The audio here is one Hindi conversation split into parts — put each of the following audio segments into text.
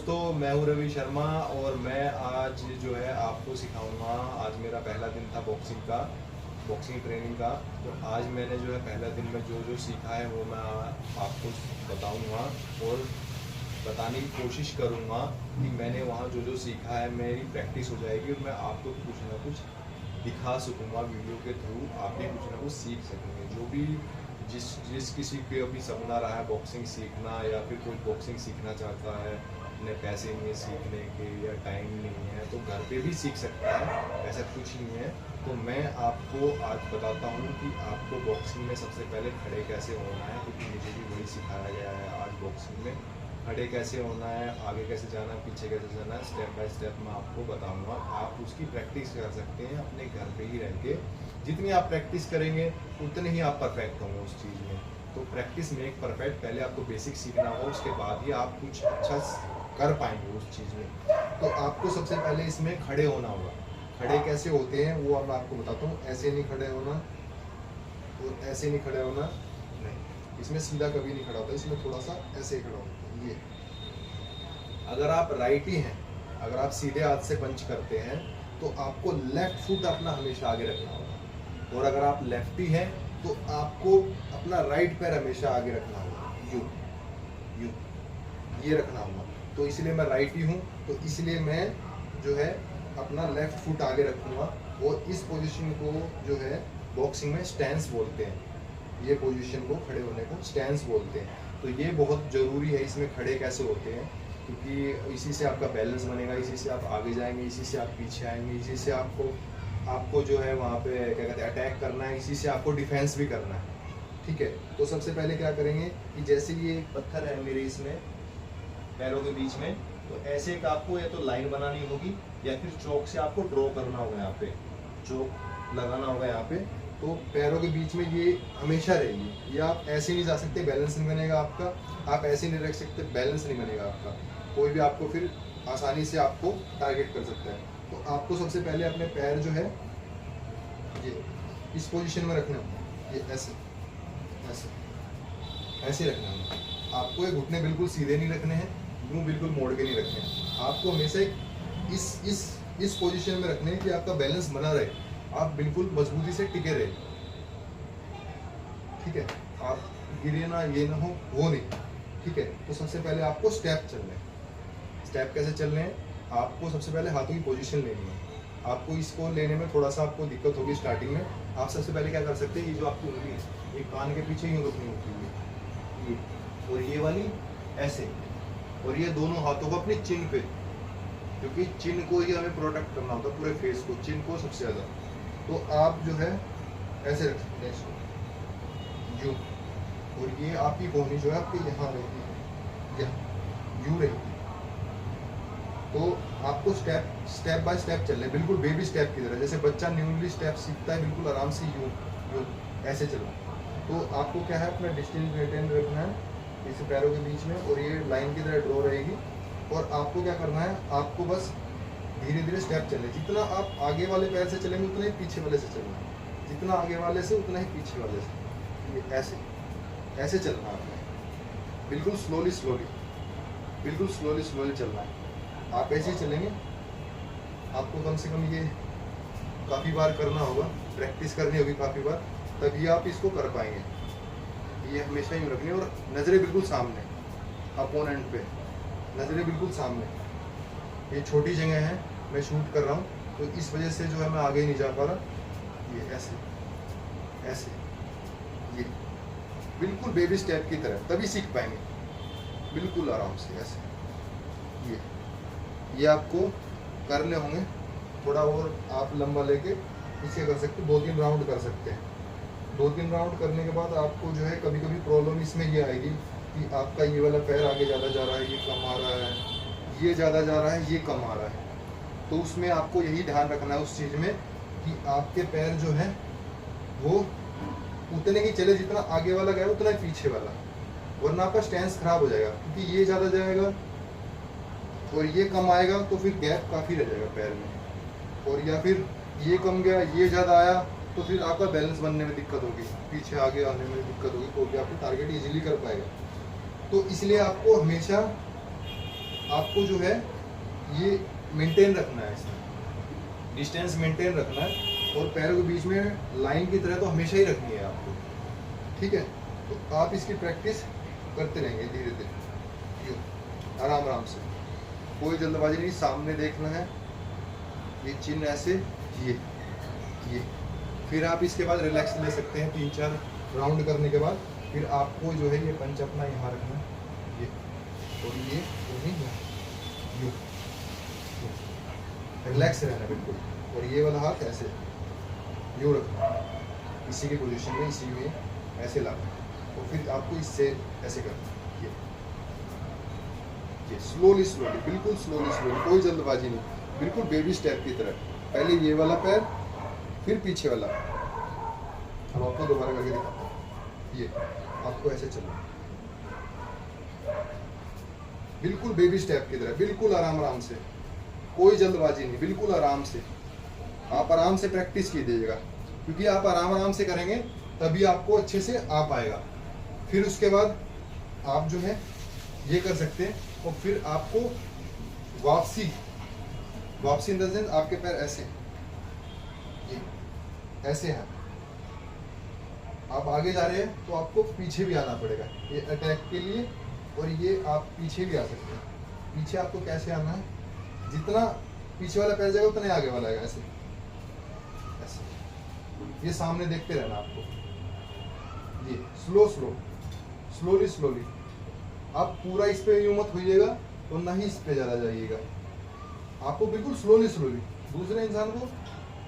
दोस्तों, मैं हूं रवि शर्मा और मैं आज जो है आपको सिखाऊंगा। आज मेरा पहला दिन था बॉक्सिंग ट्रेनिंग का। तो आज मैंने जो है पहला दिन में जो जो सीखा है वो मैं आपको बताऊंगा और बताने की कोशिश करूंगा कि मैंने वहाँ जो जो सीखा है मेरी प्रैक्टिस हो जाएगी और मैं आपको कुछ ना कुछ दिखा सकूंगा वीडियो के थ्रू। आप भी कुछ ना कुछ सीख सकेंगे। जो भी जिस किसी के अभी सपना रहा है बॉक्सिंग सीखना, या फिर कोई बॉक्सिंग सीखना चाहता है, अपने पैसे नहीं है सीखने के या टाइम नहीं है, तो घर पे भी सीख सकता है, ऐसा कुछ नहीं है। तो मैं आपको आज बताता हूँ कि आपको बॉक्सिंग में सबसे पहले खड़े कैसे होना है, क्योंकि मुझे भी वही सिखाया गया है। आज बॉक्सिंग में खड़े कैसे होना है, आगे कैसे जाना है, पीछे कैसे जाना है, स्टेप बाय स्टेप मैं आपको बताऊंगा। आप उसकी प्रैक्टिस कर सकते हैं अपने घर पे ही रह के। जितनी आप प्रैक्टिस करेंगे उतने ही आप परफेक्ट होंगे उस चीज़ में। तो प्रैक्टिस मेक परफेक्ट, पहले आपको बेसिक सीखना होगा, उसके बाद ही आप कुछ अच्छा कर पाएंगे उस चीज़ में। तो आपको सबसे पहले इसमें खड़े होना होगा। खड़े कैसे होते हैं वो अब मैं आपको बताता हूँ। ऐसे नहीं खड़े होना और ऐसे नहीं खड़े होना, नहीं, इसमें सीधा कभी नहीं खड़ा होता, इसमें थोड़ा सा ऐसे ही खड़ा होता है। ये अगर आप राइटी हैं, अगर आप सीधे हाथ से पंच करते हैं तो आपको लेफ्ट फुट अपना हमेशा आगे रखना होगा, और अगर आप लेफ्टी हैं तो आपको अपना राइट पैर हमेशा आगे रखना होगा। यू ये रखना होगा। तो इसलिए मैं राइटी हूँ, तो इसलिए मैं जो है अपना लेफ्ट फुट आगे रखूँगा। और इस पोजीशन को जो है बॉक्सिंग में स्टैंस बोलते हैं। ये पोजीशन को, खड़े होने को स्टैंस बोलते हैं। तो ये बहुत ज़रूरी है। इसमें खड़े कैसे होते हैं, क्योंकि इसी से आपका बैलेंस बनेगा, इसी से आप आगे जाएंगे, इसी से आप पीछे आएंगे, इसी से आपको जो है वहाँ पे क्या कहते हैं अटैक करना है, इसी से आपको डिफेंस भी करना है। ठीक है, तो सबसे पहले क्या करेंगे कि जैसे ये पत्थर है मेरे इसमें पैरों के बीच में, तो ऐसे एक आपको या तो लाइन बनानी होगी या फिर चौक से आपको ड्रॉ करना होगा। यहाँ पे चौक लगाना होगा यहाँ पे। तो पैरों के बीच में ये हमेशा रहेगी। ये आप ऐसे नहीं जा सकते, बैलेंस नहीं बनेगा आपका। आप ऐसे नहीं रख सकते, बैलेंस नहीं बनेगा आपका। कोई भी आपको फिर आसानी से आपको टारगेट कर सकता है। तो आपको सबसे पहले अपने पैर जो है ये इस पोजीशन में रखना है। ये ऐसे ऐसे ऐसे रखना है। आपको ये घुटने बिल्कुल सीधे नहीं रखने हैं, यूँ बिल्कुल मोड़ के नहीं रखने हैं। आपको हमेशा इस पोजीशन में रखने हैं कि आपका बैलेंस बना रहे, आप बिल्कुल मजबूती से टिके रहे। ठीक है, आप गिरे ना, ये ना हो, वो नहीं। ठीक है, तो सबसे पहले आपको स्टेप चलने हैं। स्टेप कैसे चलने हैं, आपको सबसे पहले हाथों की पोजीशन लेनी है। आपको इसको लेने में थोड़ा सा आपको दिक्कत होगी स्टार्टिंग में। आप सबसे पहले क्या कर सकते हैं, ये जो आपकी उंगली है ये कान के पीछे यूँ रखनी होती है, ये, और ये वाली ऐसे, और ये दोनों हाथों को अपनी चिन पे, क्योंकि चिन को ही हमें प्रोटेक्ट करना होता है, पूरे फेस को, चिन को सबसे ज़्यादा। तो आप जो है ऐसे रख सकते हैं इसको यूँ, और ये आपकी कोहनी जो है आपके यहाँ रहती है, यहाँ यूँ रहेगी। तो आपको स्टेप बाय स्टेप चलना है, बिल्कुल बेबी स्टेप की तरह, जैसे बच्चा न्यूली स्टेप सीखता है, बिल्कुल आराम से यूँ यूँ ऐसे चलना। तो आपको क्या है, अपना डिस्टेंस मेंटेन रखना है इस पैरों के बीच में, और ये लाइन की तरह ड्रॉ रहेगी। और आपको क्या करना है, आपको बस धीरे धीरे स्टेप चलने। जितना आप आगे वाले पैर से चलेंगे उतना ही पीछे वाले से चलना, जितना आगे वाले से उतना ही पीछे वाले से। ये ऐसे ऐसे चलना है आपने, बिल्कुल स्लोली बिल्कुल स्लोली चलना है। आप ऐसे ही चलेंगे। आपको कम से कम ये काफ़ी बार करना होगा, प्रैक्टिस करनी होगी काफ़ी बार, तभी आप इसको कर पाएंगे। ये हमेशा ही रखनी है, और नज़रें बिल्कुल सामने, अपोनेंट पे नज़रें बिल्कुल सामने। ये छोटी जगह है, मैं शूट कर रहा हूँ, तो इस वजह से जो है मैं आगे नहीं जा पा रहा। ये ऐसे ऐसे, ये बिल्कुल बेबी स्टेप की तरह, तभी सीख पाएंगे बिल्कुल आराम से ऐसे। ये आपको करने होंगे, थोड़ा और आप लंबा लेके इसे कर सकते, 2-3 राउंड कर सकते हैं। 2-3 राउंड करने के बाद आपको जो है कभी कभी प्रॉब्लम इसमें ये आएगी कि आपका ये वाला पैर आगे ज़्यादा जा रहा है, ये कम आ रहा है, ये ज़्यादा जा रहा है, ये कम आ रहा है। तो उसमें आपको यही ध्यान रखना है उस चीज़ में कि आपके पैर जो है वो उतने ही चले जितना आगे वाला गया उतना ही पीछे वाला, वरना आपका स्टैंस खराब हो जाएगा। क्योंकि ये ज़्यादा जाएगा और ये कम आएगा तो फिर गैप काफ़ी रह जाएगा पैर में। और या फिर ये कम गया, ये ज़्यादा आया, तो फिर आपका बैलेंस बनने में दिक्कत होगी, पीछे आगे आने में दिक्कत होगी, तो भी आपको टारगेट इजीली कर पाएगा। तो इसलिए आपको हमेशा आपको जो है ये मेंटेन रखना है, इसमें डिस्टेंस मेंटेन रखना है, और पैरों के बीच में लाइन की तरह तो हमेशा ही रखनी है आपको, ठीक है। तो आप इसकी प्रैक्टिस करते रहेंगे धीरे धीरे, आराम आराम से, कोई जल्दबाजी नहीं, सामने देखना है, ये चिन्ह ऐसे, ये फिर आप इसके बाद रिलैक्स ले सकते हैं। 3-4 राउंड करने के बाद फिर आपको जो है ये पंच अपना यहाँ रखना है, ये और ये यूँ रिलैक्स रहना बिल्कुल, और ये वाला हाथ ऐसे यूँ रखना, इसी की पोजीशन में, इसी में ऐसे लाना, और फिर आपको इससे ऐसे करना, ये स्लोली स्लोली, बिल्कुल स्लोली स्लोली, कोई जल्दबाजी नहीं, बिल्कुल बेबी स्टेप की तरह। पहले ये वाला पैर, फिर पीछे वाला। अब आपको दोबारा करके दिखाता हूँ, ये आपको ऐसे चलना, बिल्कुल बेबी स्टेप की तरह, बिल्कुल आराम आराम से, कोई जल्दबाजी नहीं, बिल्कुल आराम से। आप आराम से प्रैक्टिस कीजिएगा, क्योंकि आप आराम आराम से करेंगे तभी आपको अच्छे से आ पाएगा। फिर उसके बाद आप जो है ये कर सकते हैं, और फिर आपको वापसी इन द सेंस आपके पैर ऐसे, ये ऐसे हैं, आप आगे जा रहे हैं तो आपको पीछे भी आना पड़ेगा ये अटैक के लिए, और ये आप पीछे भी आ सकते हैं। पीछे आपको कैसे आना है, जितना पीछे वाला पैर जाएगा उतना आगे वाला आएगा, ऐसे ऐसे। ये सामने देखते रहना आपको, ये स्लोली स्लोली। आप पूरा इस पे यूं मत होइएगा और ना ही इस पे ज़्यादा जाइएगा, आपको बिल्कुल स्लोली दूसरे इंसान को,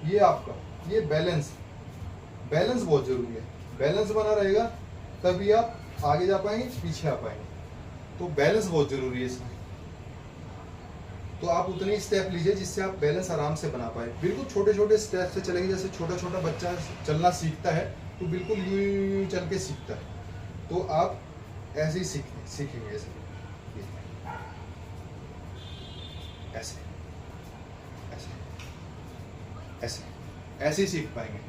ये आपका ये बैलेंस बहुत जरूरी है। बैलेंस बना रहेगा तभी आप आगे जा पाएंगे, पीछे आ पाएंगे, तो बैलेंस बहुत जरूरी है इसमें। तो आप उतने स्टेप लीजिए जिससे आप बैलेंस आराम से बना पाए। बिल्कुल छोटे छोटे स्टेप से चलेंगे, जैसे छोटा बच्चा चलना सीखता है तो बिल्कुल यूं चल के सीखता है, तो आप ऐसे ही सीखेंगे, ऐसे ही सीख पाएंगे।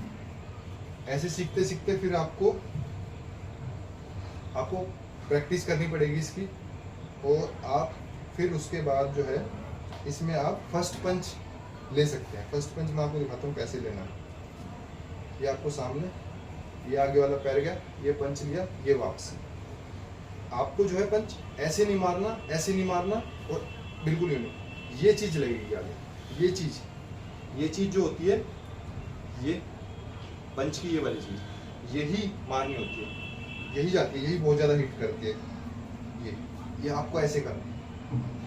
ऐसे सीखते सीखते फिर आपको प्रैक्टिस करनी पड़ेगी इसकी, और आप फिर उसके बाद जो है इसमें आप फर्स्ट पंच ले सकते हैं। फर्स्ट पंच मैं आपको दिखाता हूँ कैसे लेना है। ये आपको सामने, ये आगे वाला पैर गया, ये पंच लिया, ये वापस। आपको जो है पंच ऐसे नहीं मारना और बिल्कुल ही नहीं, ये चीज़ लगेगी आगे। ये चीज़ जो होती है, ये पंच की ये वाली चीज़, यही मारनी होती है, यही जाती है, यही बहुत ज़्यादा हिट करती है। ये आपको ऐसे करना है,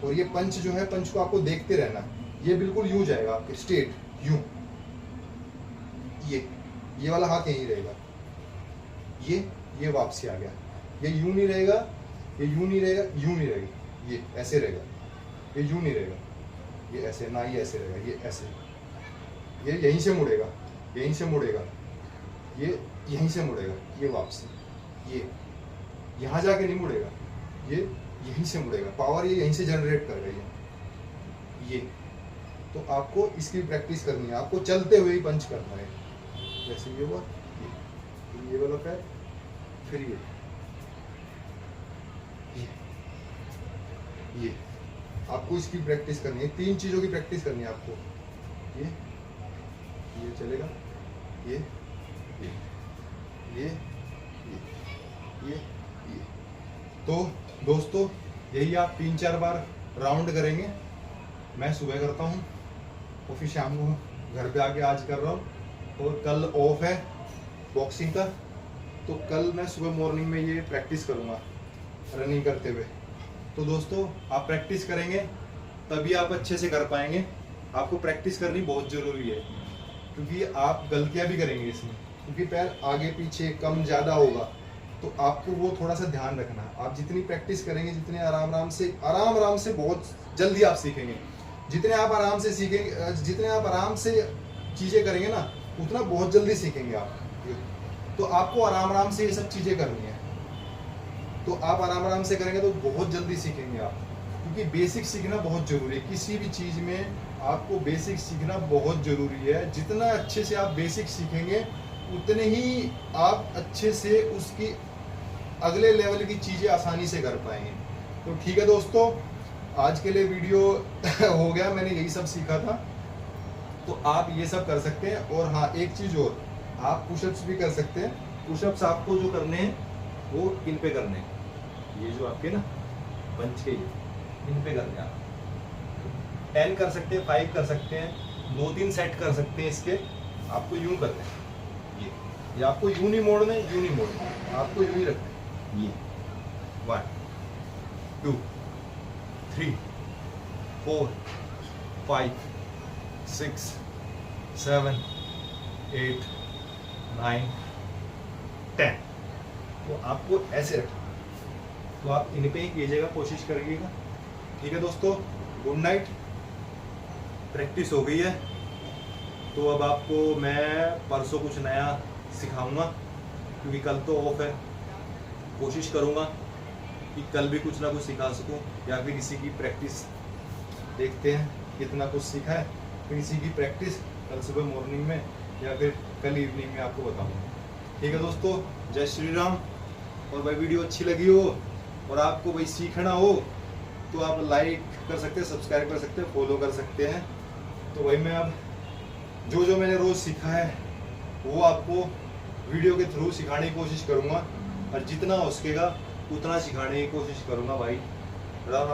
और ये पंच जो है, पंच को आपको देखते रहना। ये बिल्कुल यूं जाएगा आपके स्ट्रेट, यूं। ये वाला हाथ यहीं रहेगा, ये वापसी आ गया। ये यूं नहीं रहेगा, ये यूं नहीं रहेगा, यूं नहीं रहेगा, ये ऐसे रहेगा। ये यूं नहीं रहेगा, ये ऐसे ना, ये ऐसे रहेगा, ये ऐसे। ये यहीं से मुड़ेगा, यहीं से मुड़ेगा, ये यहीं से मुड़ेगा, ये वापसी। ये यहाँ जाके नहीं मुड़ेगा, ये यहीं से मुड़ेगा। पावर ये यहीं से जनरेट कर रही है ये। तो आपको इसकी प्रैक्टिस करनी है, आपको चलते हुए ही पंच करना है। जैसे ये हुआ, ये वाला पैर, फिर ये आपको इसकी प्रैक्टिस करनी है। 3 चीज़ों की प्रैक्टिस करनी है आपको। ये चलेगा, ये तो दोस्तों यही आप 3-4 बार राउंड करेंगे। मैं सुबह करता हूँ और फिर शाम को घर पे आके आज कर रहा हूँ, और कल ऑफ है बॉक्सिंग का, तो कल मैं सुबह मॉर्निंग में ये प्रैक्टिस करूँगा रनिंग करते हुए। तो दोस्तों आप प्रैक्टिस करेंगे तभी आप अच्छे से कर पाएंगे। आपको प्रैक्टिस करनी बहुत ज़रूरी है, क्योंकि आप गलतियाँ भी करेंगे इसमें, क्योंकि पैर आगे पीछे कम ज़्यादा होगा, तो आपको वो थोड़ा सा ध्यान रखना। आप जितनी प्रैक्टिस करेंगे, जितने आराम आराम से बहुत जल्दी आप सीखेंगे। जितने आप आराम से सीखेंगे, जितने आप आराम से चीज़ें करेंगे ना, उतना बहुत जल्दी सीखेंगे आप। तो आपको आराम से ये सब चीज़ें करनी है, तो आप आराम से करेंगे तो बहुत जल्दी सीखेंगे आप, क्योंकि बेसिक सीखना बहुत ज़रूरी है। किसी भी चीज़ में आपको बेसिक सीखना बहुत ज़रूरी है। जितना अच्छे से आप बेसिक सीखेंगे, उतने ही आप अच्छे से उसकी अगले लेवल की चीज़ें आसानी से कर पाएंगे। तो ठीक है दोस्तों, आज के लिए वीडियो हो गया, मैंने यही सब सीखा था। तो आप ये सब कर सकते हैं। और हाँ, एक चीज़ और, आप पुशअप्स भी कर सकते हैं। पुशअप्स आपको जो करने हैं वो इन पे करने हैं, ये जो आपके ना पंच के इन पे करने हैं। आप 10 कर सकते हैं, 5 कर सकते हैं, 2-3 सेट कर सकते हैं इसके। आपको यूं करने हैं, ये आपको यूं नहीं मोड़ने, यूं नहीं मोड़ने, आपको यूं ही रखना है। ये 1 2 3 4 5 6 7 8 9 10। तो आपको ऐसे रखना, तो आप इन पे ही कीजिएगा, कोशिश करिएगा। ठीक है दोस्तों, गुड नाइट। प्रैक्टिस हो गई है, तो अब आपको मैं परसों कुछ नया सिखाऊंगा, क्योंकि कल तो ऑफ है। कोशिश करूंगा कि कल भी कुछ ना कुछ सिखा सकूं, या फिर इसी की प्रैक्टिस देखते हैं कितना कुछ सीखा है। फिर इसी की प्रैक्टिस कल सुबह मॉर्निंग में या फिर कल इवनिंग में आपको बताऊंगा। ठीक है दोस्तों, जय श्री राम। और भाई वीडियो अच्छी लगी हो और आपको भाई सीखना हो तो आप लाइक कर सकते हैं, सब्सक्राइब कर सकते हैं, फॉलो कर सकते हैं। तो भाई मैं अब जो जो मैंने रोज़ सीखा है वो आपको वीडियो के थ्रू सिखाने की कोशिश करूँगा, और जितना हो सकेगा उतना सिखाने की कोशिश करूँगा भाई। राम राम।